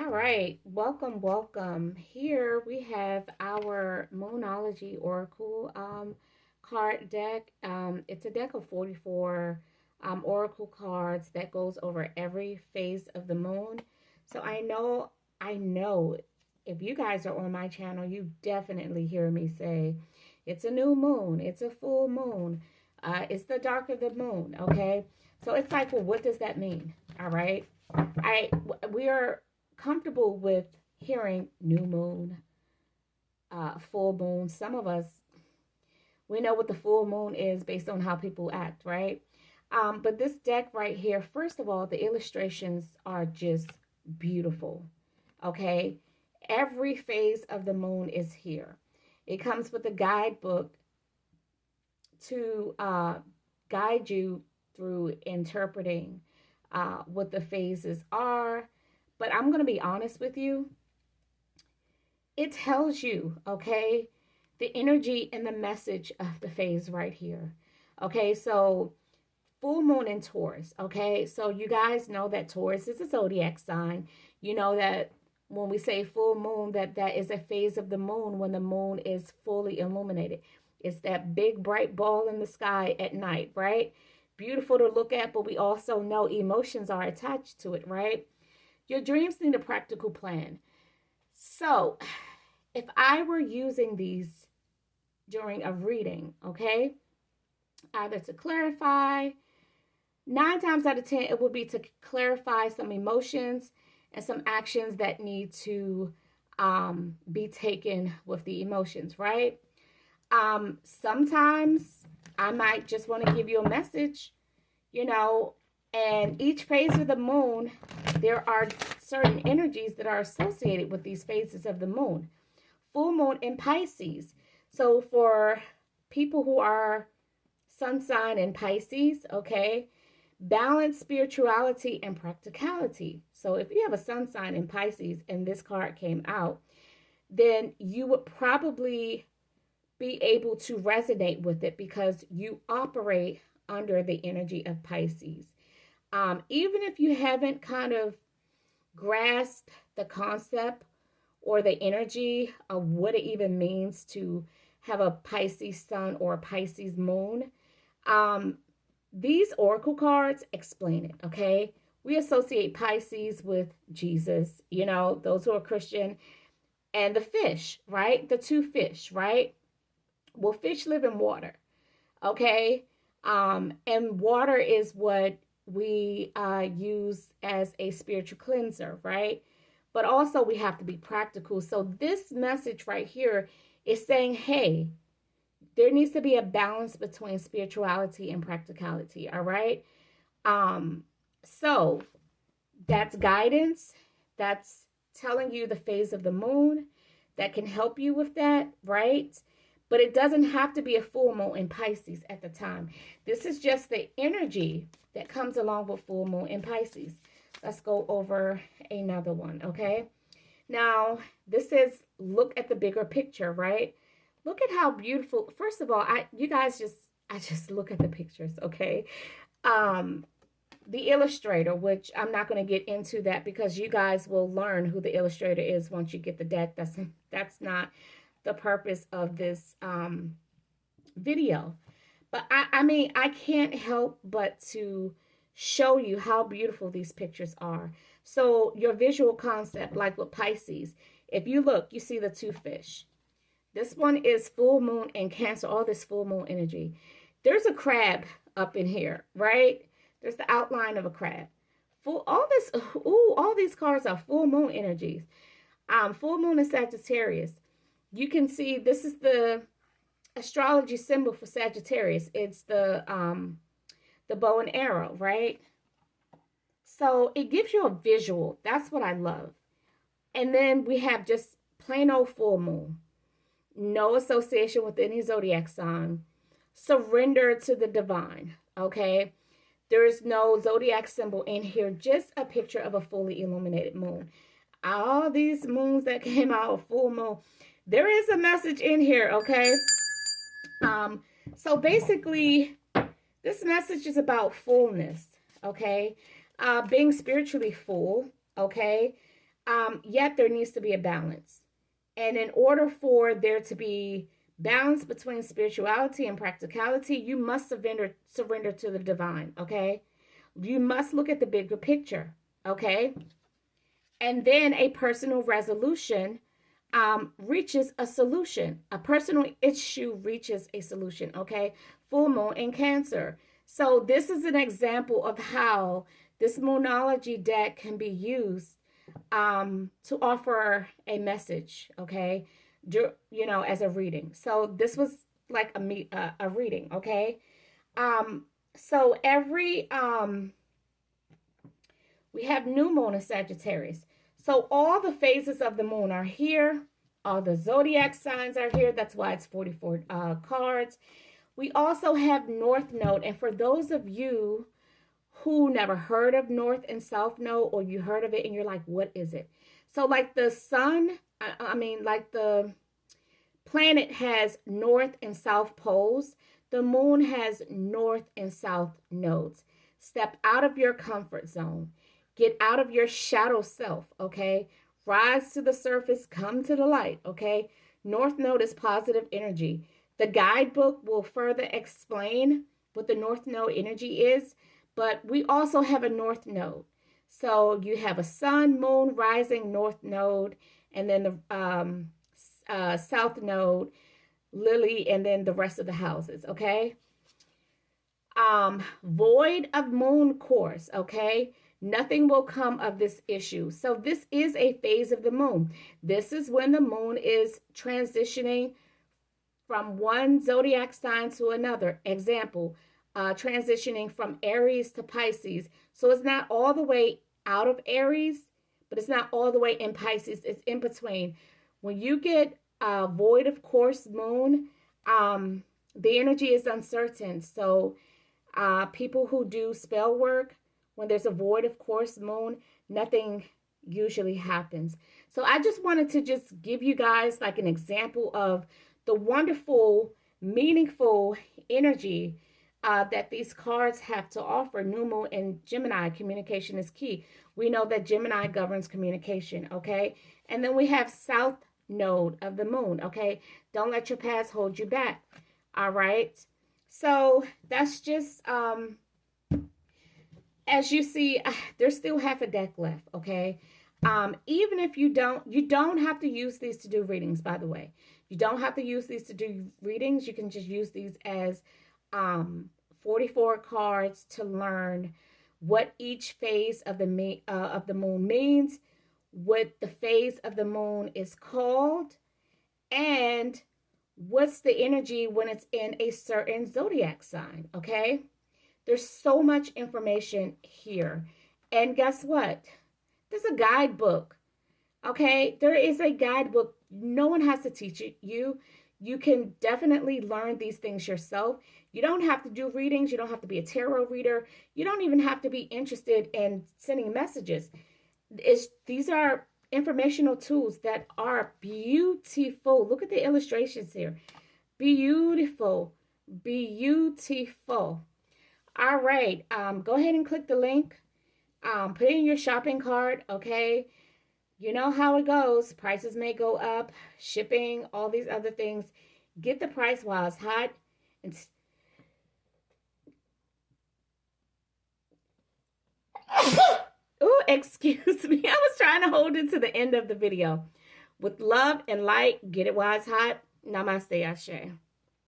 All right, welcome, welcome. Here we have our Moonology Oracle card deck. It's a deck of 44 Oracle cards that goes over every phase of the moon. So I know if you guys are on my channel, you definitely hear me say it's a new moon, it's a full moon, it's the dark of the moon, okay? So it's like, well, what does that mean? All right. I we are comfortable with hearing new moon, full moon. Some of us, we know what the full moon is based on how people act, right? But this deck right here, first of all, the illustrations are just beautiful. Okay. Every phase of the moon is here. It comes with a guidebook to guide you through interpreting what the phases are. But I'm going to be honest with you, it tells you, okay, the energy and the message of the phase right here. Okay, so full moon in Taurus. Okay, so you guys know that Taurus is a zodiac sign. You know that when we say full moon, that is a phase of the moon when the moon is fully illuminated. It's that big bright ball in the sky at night, right? Beautiful to look at, but we also know emotions are attached to it, right? Your dreams need a practical plan. So, if I were using these during a reading, okay, either to clarify, 9 times out of 10, it would be to clarify some emotions and some actions that need to be taken with the emotions, right? Sometimes I might just want to give you a message, you know, and each phase of the moon, there are certain energies that are associated with these phases of the moon. Full moon in Pisces. So for people who are sun sign in Pisces, okay, balance spirituality and practicality. So if you have a sun sign in Pisces and this card came out, then you would probably be able to resonate with it because you operate under the energy of Pisces. Even if you haven't kind of grasped the concept or the energy of what it even means to have a Pisces sun or a Pisces moon, um, these oracle cards explain it, okay? We associate Pisces with Jesus, you know, those who are Christian, and the fish, right? The two fish, right? Well, fish live in water, okay? And water is what we use as a spiritual cleanser, right? But also we have to be practical. So this message right here is saying, hey, there needs to be a balance between spirituality and practicality, all right? So that's guidance. That's telling you the phase of the moon that can help you with that, right? But it doesn't have to be a full moon in Pisces at the time. This is just the energy that comes along with full moon in Pisces. Let's go over another one, okay? Now, this says look at the bigger picture, right? Look at how beautiful. First of all, I just look at the pictures, okay? Um the illustrator, which I'm not going to get into that because you guys will learn who the illustrator is once you get the deck. That's not the purpose of this video. But I mean, I can't help but to show you how beautiful these pictures are. So your visual concept, like with Pisces, if you look, you see the two fish. This one is full moon and Cancer, all this full moon energy. There's a crab up in here, right? There's the outline of a crab. All these cards are full moon energies. Full moon is Sagittarius. You can see this is the astrology symbol for Sagittarius. It's the bow and arrow, right? So it gives you a visual. That's what I love. And then we have just plain old full moon. No association with any zodiac sign. Surrender to the divine, okay? There is no zodiac symbol in here, just a picture of a fully illuminated moon. All these moons that came out, full moon, there is a message in here, okay? So basically, this message is about fullness, okay? Being spiritually full, okay? Yet there needs to be a balance. And in order for there to be balance between spirituality and practicality, you must surrender to the divine, okay? You must look at the bigger picture, okay? And then a personal resolution reaches a solution. A personal issue reaches a solution, okay? Full moon in Cancer. So this is an example of how this Moonology deck can be used to offer a message, okay? You know, as a reading. So this was like a reading, okay? So every we have new moon in Sagittarius. So all the phases of the moon are here. All the zodiac signs are here. That's why it's 44 cards. We also have North Node. And for those of you who never heard of North and South Node, or you heard of it and you're like, what is it? So like the sun, like the planet has north and south poles, the moon has north and south nodes. Step out of your comfort zone. Get out of your shadow self, okay? Rise to the surface, come to the light, okay? North node is positive energy. The guidebook will further explain what the North Node energy is, but we also have a North Node. So you have a sun, moon, rising, North Node, and then the South Node, Lily, and then the rest of the houses, okay? Void of moon course, okay? Nothing will come of this issue. So this is a phase of the moon. This is when the moon is transitioning from one zodiac sign to another. Example, transitioning from Aries to Pisces. So it's not all the way out of Aries, but it's not all the way in Pisces. It's in between. When you get a void of course moon, the energy is uncertain. So people who do spell work, when there's a void of course moon, nothing usually happens. So I just wanted to just give you guys like an example of the wonderful, meaningful energy that these cards have to offer. New Moon and Gemini, communication is key. We know that Gemini governs communication, okay? And then we have South Node of the Moon, okay? Don't let your past hold you back, all right? So that's just, as you see, there's still half a deck left, okay? Even if you don't have to use these to do readings, by the way. You don't have to use these to do readings. You can just use these as 44 cards to learn what each phase of the moon means, what the phase of the moon is called, and what's the energy when it's in a certain zodiac sign, okay? There's so much information here. And guess what? There's a guidebook. Okay, there is a guidebook. No one has to teach it you. You can definitely learn these things yourself. You don't have to do readings. You don't have to be a tarot reader. You don't even have to be interested in sending messages. These are informational tools that are beautiful. Look at the illustrations here. Beautiful. Beautiful. All right. Go ahead and click the link. Put it in your shopping cart, okay? You know how it goes. Prices may go up, shipping, all these other things. Get the price while it's hot. And oh, excuse me. I was trying to hold it to the end of the video. With love and light, get it while it's hot. Namaste, Ashe.